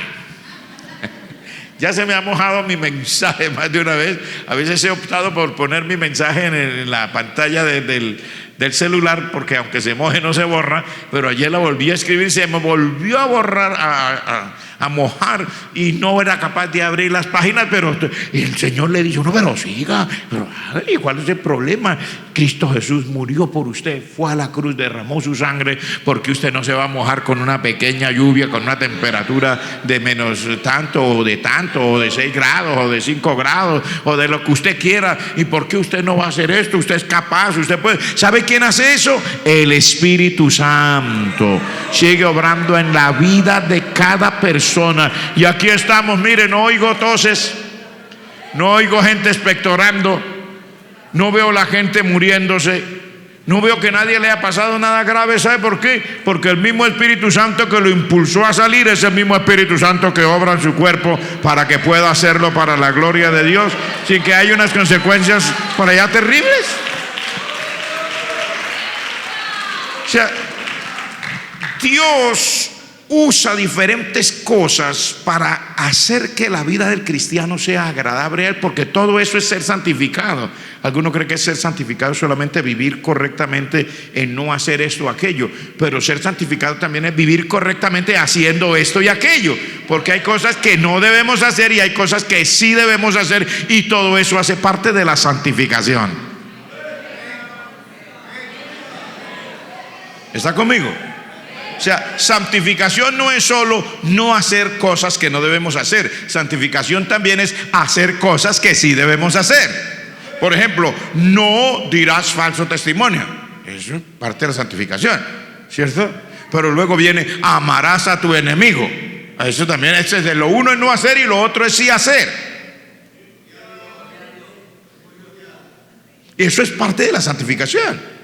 S1: Ya se me ha mojado mi mensaje más de una vez. A veces he optado por poner mi mensaje en la pantalla del celular, porque aunque se moje no se borra. Pero ayer la volví a escribir, se me volvió a borrar, a mojar, y no era capaz de abrir las páginas. Pero y el Señor le dijo, no, pero siga, ¿y cuál es el problema? Cristo Jesús murió por usted, fue a la cruz, derramó su sangre, porque usted no se va a mojar con una pequeña lluvia, con una temperatura de menos tanto, o de 6 grados, o de 5 grados, o de lo que usted quiera. ¿Y por qué usted no va a hacer esto? Usted es capaz, usted puede. ¿Sabe quién hace eso? El Espíritu Santo sigue obrando en la vida de cada persona. Y aquí estamos, miren, no oigo toses, no oigo gente expectorando, no veo la gente muriéndose, no veo que nadie le haya pasado nada grave. ¿Sabe por qué? Porque el mismo Espíritu Santo que lo impulsó a salir es el mismo Espíritu Santo que obra en su cuerpo para que pueda hacerlo para la gloria de Dios, sin que haya unas consecuencias por allá terribles. O sea, Dios usa diferentes cosas para hacer que la vida del cristiano sea agradable a Él, porque todo eso es ser santificado. Algunos creen que es ser santificado solamente vivir correctamente en no hacer esto o aquello, pero ser santificado también es vivir correctamente haciendo esto y aquello, porque hay cosas que no debemos hacer y hay cosas que sí debemos hacer, y todo eso hace parte de la santificación. ¿Está conmigo? O sea, santificación no es solo no hacer cosas que no debemos hacer. Santificación también es hacer cosas que sí debemos hacer. Por ejemplo, no dirás falso testimonio. Eso es parte de la santificación, ¿cierto? Pero luego viene, amarás a tu enemigo. Eso también es de lo uno es no hacer y lo otro es sí hacer. Eso es parte de la santificación.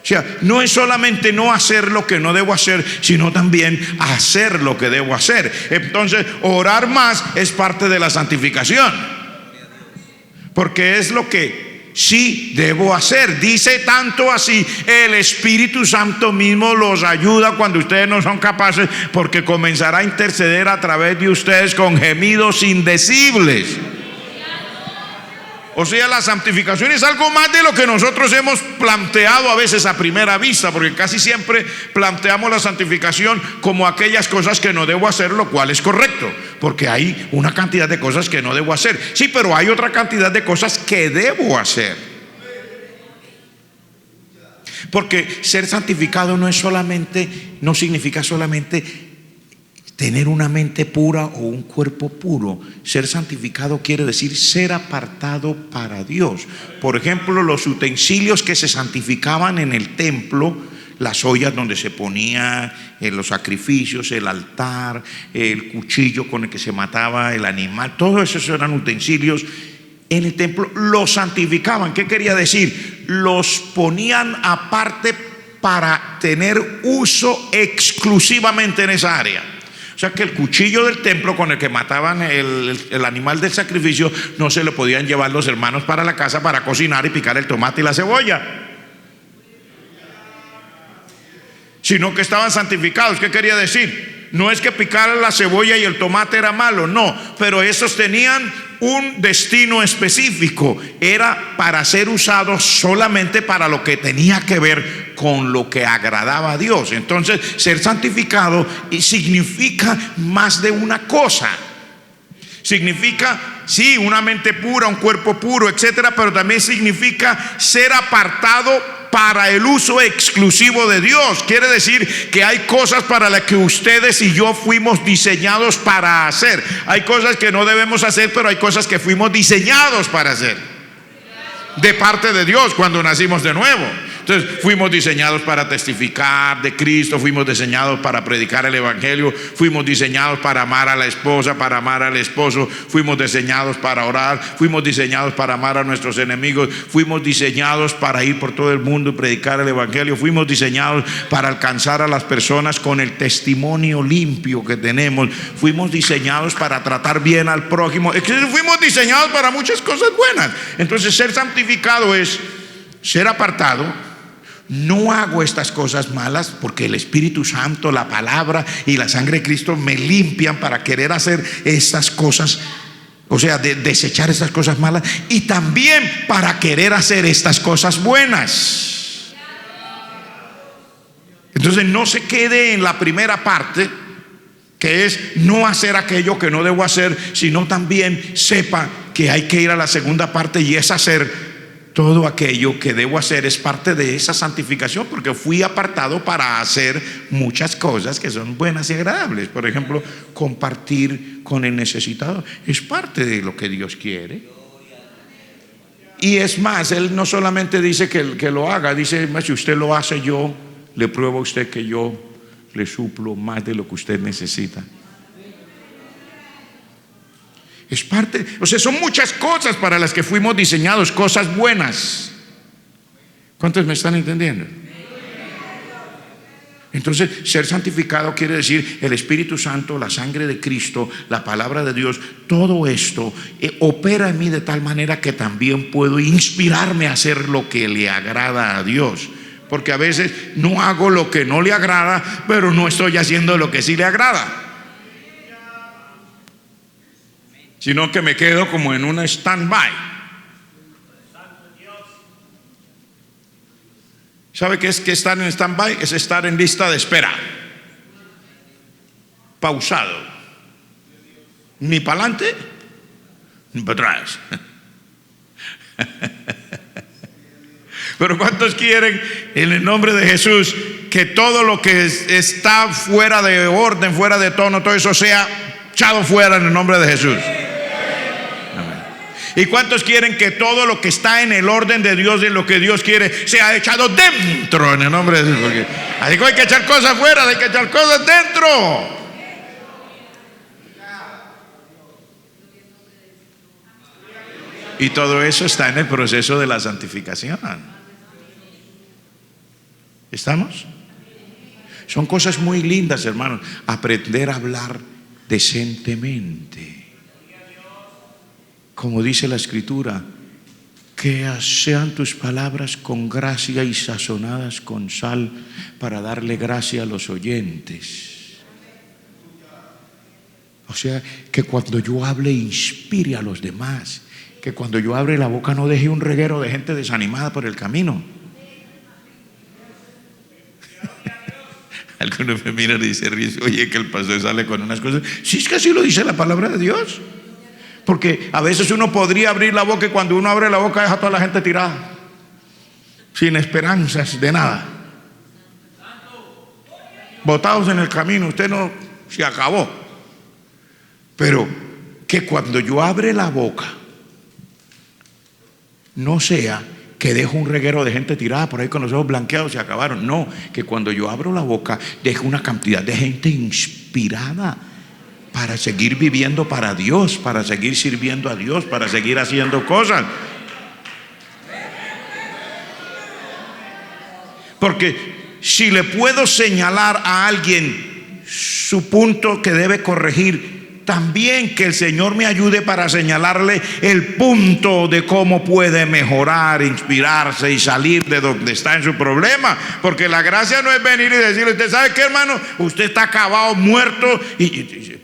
S1: O sea, no es solamente no hacer lo que no debo hacer, sino también hacer lo que debo hacer. Entonces, orar más es parte de la santificación, porque es lo que sí debo hacer. Dice tanto así, el Espíritu Santo mismo los ayuda cuando ustedes no son capaces, porque comenzará a interceder a través de ustedes con gemidos indecibles. O sea, la santificación es algo más de lo que nosotros hemos planteado a veces a primera vista, porque casi siempre planteamos la santificación como aquellas cosas que no debo hacer, lo cual es correcto, porque hay una cantidad de cosas que no debo hacer. Sí, pero hay otra cantidad de cosas que debo hacer. Porque ser santificado no significa solamente tener una mente pura o un cuerpo puro. Ser santificado quiere decir ser apartado para Dios. Por ejemplo, los utensilios que se santificaban en el templo, las ollas donde se ponía los sacrificios, el altar, el cuchillo con el que se mataba el animal, todos esos eran utensilios en el templo, los santificaban. ¿Qué quería decir? Los ponían aparte para tener uso exclusivamente en esa área. O sea que el cuchillo del templo con el que mataban el animal del sacrificio no se lo podían llevar los hermanos para la casa para cocinar y picar el tomate y la cebolla, sino que estaban santificados. ¿Qué quería decir? No es que picar la cebolla y el tomate era malo, no, pero esos tenían un destino específico, era para ser usados solamente para lo que tenía que ver con lo que agradaba a Dios. Entonces, ser santificado significa más de una cosa. Significa, sí, una mente pura, un cuerpo puro, etcétera, pero también significa ser apartado para el uso exclusivo de Dios. Quiere decir que hay cosas para las que ustedes y yo fuimos diseñados para hacer. Hay cosas que no debemos hacer, pero hay cosas que fuimos diseñados para hacer de parte de Dios cuando nacimos de nuevo. Entonces fuimos diseñados para testificar de Cristo, fuimos diseñados para predicar el evangelio, fuimos diseñados para amar a la esposa, para amar al esposo, fuimos diseñados para orar, fuimos diseñados para amar a nuestros enemigos, fuimos diseñados para ir por todo el mundo y predicar el evangelio, fuimos diseñados para alcanzar a las personas con el testimonio limpio que tenemos, fuimos diseñados para tratar bien al prójimo, fuimos diseñados para muchas cosas buenas. Entonces ser santificado es ser apartado. No hago estas cosas malas porque el Espíritu Santo, la palabra y la sangre de Cristo me limpian para querer hacer estas cosas, o sea, desechar estas cosas malas, y también para querer hacer estas cosas buenas. Entonces no se quede en la primera parte, que es no hacer aquello que no debo hacer, sino también sepa que hay que ir a la segunda parte, y es hacer todo aquello que debo hacer. Es parte de esa santificación, porque fui apartado para hacer muchas cosas que son buenas y agradables. Por ejemplo, compartir con el necesitado es parte de lo que Dios quiere. Y es más, Él no solamente dice que lo haga, dice: si usted lo hace, yo le pruebo a usted que yo le suplo más de lo que usted necesita. Es parte, o sea, son muchas cosas para las que fuimos diseñados, cosas buenas. ¿Cuántos me están entendiendo? Entonces, ser santificado quiere decir el Espíritu Santo, la sangre de Cristo, la palabra de Dios, todo esto opera en mí de tal manera que también puedo inspirarme a hacer lo que le agrada a Dios. Porque a veces no hago lo que no le agrada, pero no estoy haciendo lo que sí le agrada, sino que me quedo como en una stand-by. ¿Sabe qué es que estar en stand-by? Es estar en lista de espera, pausado, ni para adelante ni para atrás. Pero ¿cuántos quieren, en el nombre de Jesús, que todo lo que está fuera de orden, fuera de tono, todo eso sea echado fuera en el nombre de Jesús? ¿Y cuántos quieren que todo lo que está en el orden de Dios, de lo que Dios quiere, sea echado dentro en el nombre de Jesús? Porque así que hay que echar cosas fuera, hay que echar cosas dentro. Y todo eso está en el proceso de la santificación. ¿Estamos? Son cosas muy lindas, hermanos. Aprender a hablar decentemente. Como dice la Escritura, que sean tus palabras con gracia y sazonadas con sal para darle gracia a los oyentes. O sea, que cuando yo hable inspire a los demás. Que cuando yo abre la boca no deje un reguero de gente desanimada por el camino. Algunos me miran y dicen, oye, que el pastor sale con unas cosas. Sí, es que así lo dice la palabra de Dios. Porque a veces uno podría abrir la boca y cuando uno abre la boca deja a toda la gente tirada, sin esperanzas de nada, botados en el camino. Usted no, se acabó. Pero que cuando yo abre la boca no sea que dejo un reguero de gente tirada por ahí con los ojos blanqueados, se acabaron. No, que cuando yo abro la boca dejo una cantidad de gente inspirada para seguir viviendo para Dios, para seguir sirviendo a Dios, para seguir haciendo cosas. Porque si le puedo señalar a alguien su punto que debe corregir, también que el Señor me ayude para señalarle el punto de cómo puede mejorar, inspirarse y salir de donde está en su problema. Porque la gracia no es venir y decirle, ¿usted sabe qué, hermano? Usted está acabado, muerto.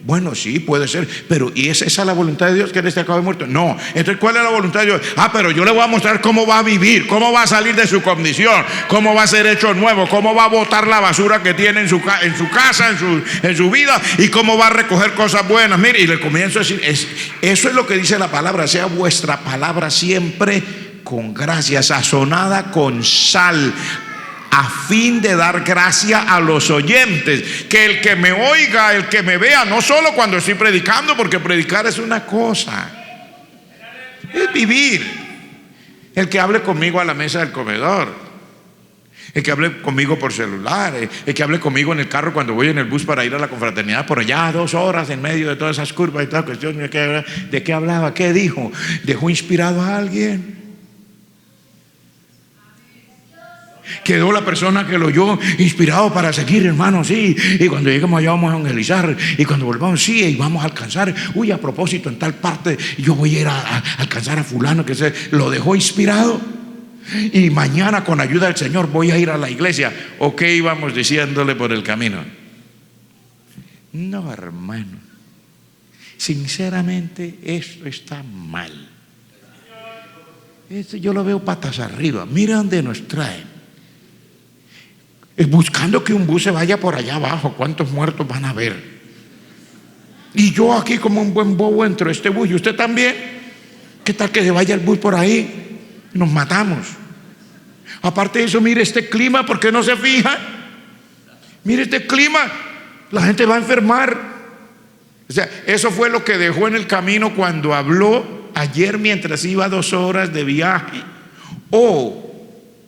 S1: Bueno, sí, puede ser, pero ¿y es esa la voluntad de Dios, que él esté acabado muerto? No. Entonces, ¿cuál es la voluntad de Dios? Pero yo le voy a mostrar cómo va a vivir, cómo va a salir de su condición, cómo va a ser hecho nuevo, cómo va a botar la basura que tiene en su casa, en su vida, y cómo va a recoger cosas buenas. Mire, y le comienzo a decir, eso es lo que dice la palabra: sea vuestra palabra siempre con gracia, sazonada con sal, a fin de dar gracia a los oyentes. Que el que me oiga, el que me vea, no solo cuando estoy predicando, porque predicar es una cosa, es vivir. El que hable conmigo a la mesa del comedor, el que hable conmigo por celular, el que hable conmigo en el carro cuando voy en el bus para ir a la confraternidad por allá 2 horas en medio de todas esas curvas y toda cuestión. ¿De qué hablaba? ¿Qué dijo? ¿Dejó inspirado a alguien? Quedó la persona que lo oyó inspirado para seguir, hermano, sí. Y cuando lleguemos allá vamos a evangelizar. Y cuando volvamos, sí, y vamos a alcanzar. Uy, a propósito, en tal parte yo voy a ir a alcanzar a fulano que se lo dejó inspirado. Y mañana, con ayuda del Señor, voy a ir a la iglesia. ¿O qué íbamos diciéndole por el camino? No, hermano, sinceramente esto está mal. Yo lo veo patas arriba. Mira dónde nos traen. Buscando que un bus se vaya por allá abajo. ¿Cuántos muertos van a haber? Y yo aquí como un buen bobo entro a este bus. ¿Y usted también? ¿Qué tal que se vaya el bus por ahí? Nos matamos. Aparte de eso, mire este clima, ¿por qué no se fija? Mire este clima, la gente va a enfermar. O sea, eso fue lo que dejó en el camino cuando habló ayer mientras iba 2 horas de viaje.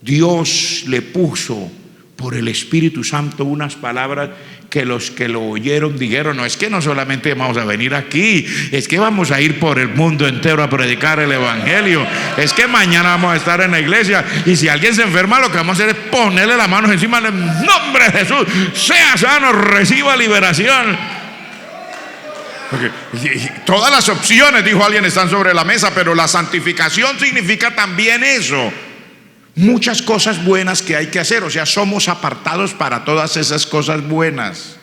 S1: Dios le puso por el Espíritu Santo unas palabras que los que lo oyeron dijeron: no, es que no solamente vamos a venir aquí, es que vamos a ir por el mundo entero a predicar el evangelio. Es que mañana vamos a estar en la iglesia y si alguien se enferma, lo que vamos a hacer es ponerle las manos encima en el nombre de Jesús: sea sano, reciba liberación. Porque todas las opciones, dijo alguien, están sobre la mesa, pero la santificación significa también eso. Muchas cosas buenas que hay que hacer. O sea, somos apartados para todas esas cosas buenas.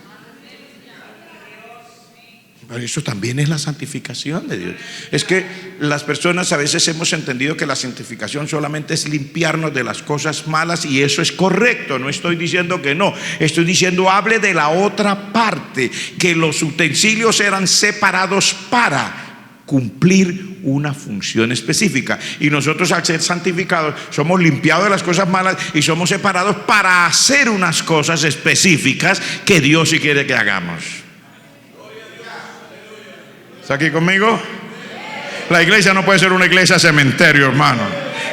S1: Pero eso también es la santificación de Dios. Es que las personas a veces hemos entendido que la santificación solamente es limpiarnos de las cosas malas, y eso es correcto. No estoy diciendo que no. Estoy diciendo, hable de la otra parte, que los utensilios eran separados para cumplir una función específica, y nosotros, al ser santificados, somos limpiados de las cosas malas y somos separados para hacer unas cosas específicas que Dios sí quiere que hagamos. ¿Está aquí conmigo? La iglesia no puede ser una iglesia cementerio, hermano.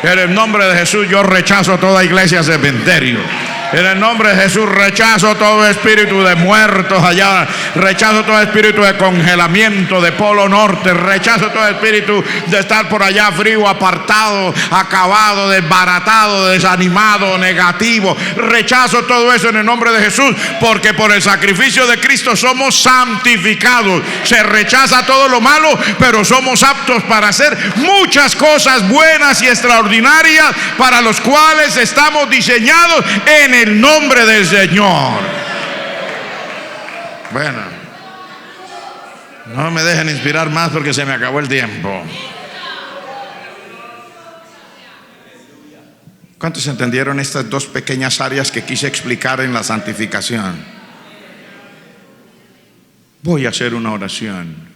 S1: En el nombre de Jesús yo rechazo toda iglesia cementerio. En el nombre de Jesús rechazo todo espíritu de muertos allá, rechazo todo espíritu de congelamiento de Polo Norte, rechazo todo espíritu de estar por allá frío, apartado, acabado, desbaratado, desanimado, negativo. Rechazo todo eso en el nombre de Jesús, porque por el sacrificio de Cristo somos santificados. Se rechaza todo lo malo, pero somos aptos para hacer muchas cosas buenas y extraordinarias para los cuales estamos diseñados en el nombre del Señor. Bueno, no me dejen inspirar más porque se me acabó el tiempo. ¿Cuántos entendieron estas dos pequeñas áreas que quise explicar en la santificación? Voy a hacer una oración.